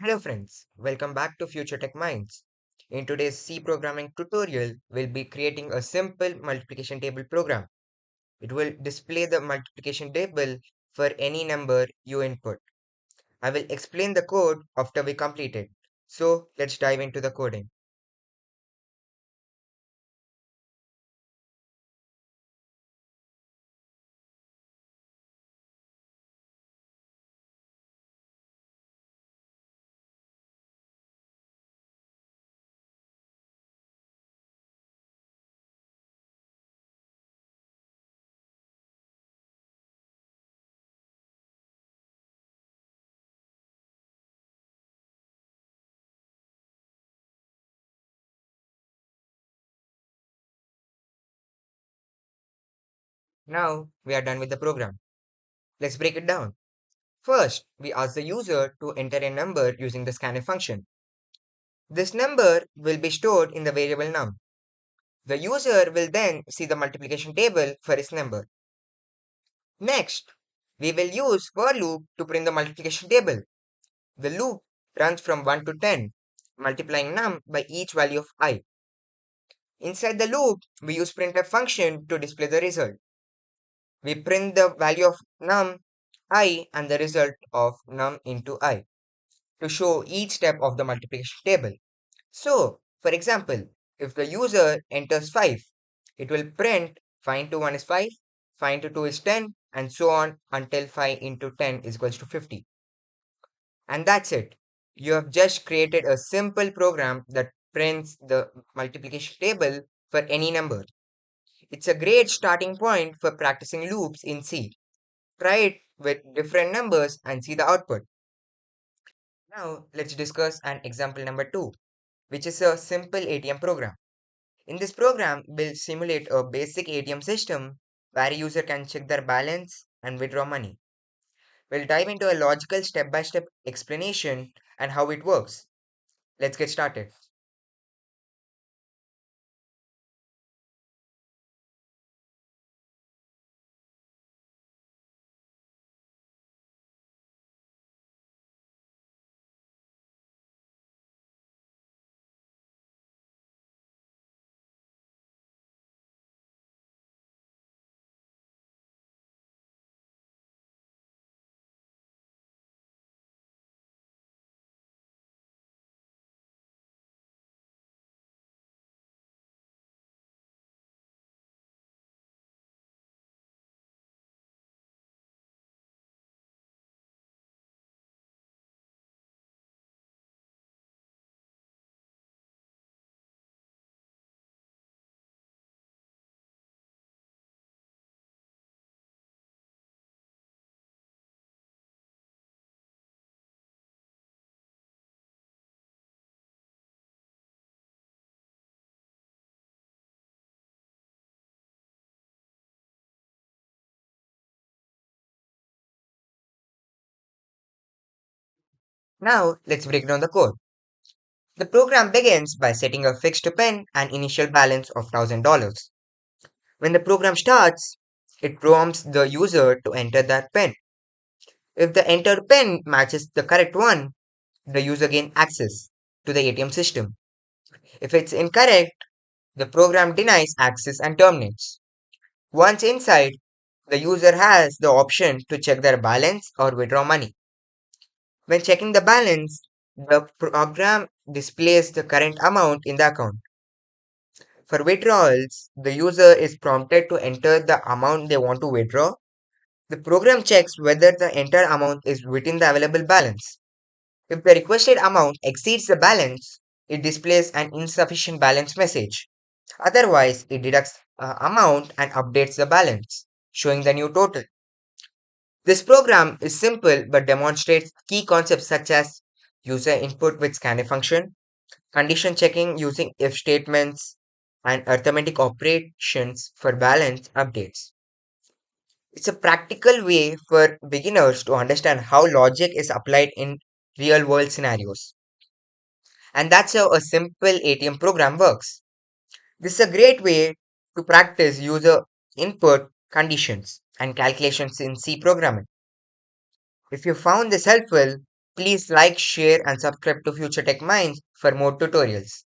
Hello friends, welcome back to FutureTechMinds. In today's C programming tutorial, we'll be creating a simple multiplication table program. It will display the multiplication table for any number you input. I will explain the code after we complete it. So let's dive into the coding. Now we are done with the program. Let's break it down. First, we ask the user to enter a number using the scanf function. This number will be stored in the variable num. The user will then see the multiplication table for his number. Next, we will use for loop to print the multiplication table. The loop runs from 1 to 10, multiplying num by each value of I. Inside the loop, we use printf function to display the result. We print the value of num I and the result of num into I to show each step of the multiplication table. So, for example, if the user enters 5, it will print 5 into 1 is 5, 5 into 2 is 10, and so on until 5 into 10 is equals to 50. And that's it. You have just created a simple program that prints the multiplication table for any number. It's a great starting point for practicing loops in C. Try it with different numbers and see the output. Now, let's discuss an example number 2, which is a simple ATM program. In this program, we'll simulate a basic ATM system where a user can check their balance and withdraw money. We'll dive into a logical step by step explanation and how it works. Let's get started. Now, let's break down the code. The program begins by setting a fixed PIN and initial balance of $1,000. When the program starts, it prompts the user to enter that PIN. If the entered PIN matches the correct one, the user gains access to the ATM system. If it's incorrect, the program denies access and terminates. Once inside, the user has the option to check their balance or withdraw money. When checking the balance, the program displays the current amount in the account. For withdrawals, the user is prompted to enter the amount they want to withdraw. The program checks whether the entered amount is within the available balance. If the requested amount exceeds the balance, it displays an insufficient balance message. Otherwise, it deducts amount and updates the balance, showing the new total. This program is simple but demonstrates key concepts such as user input with scanf function, condition checking using if statements, and arithmetic operations for balance updates. It's a practical way for beginners to understand how logic is applied in real world scenarios. And that's how a simple ATM program works. This is a great way to practice user input conditions and calculations in C programming. If you found this helpful, Please like, share, and subscribe to Future Tech Minds for more tutorials.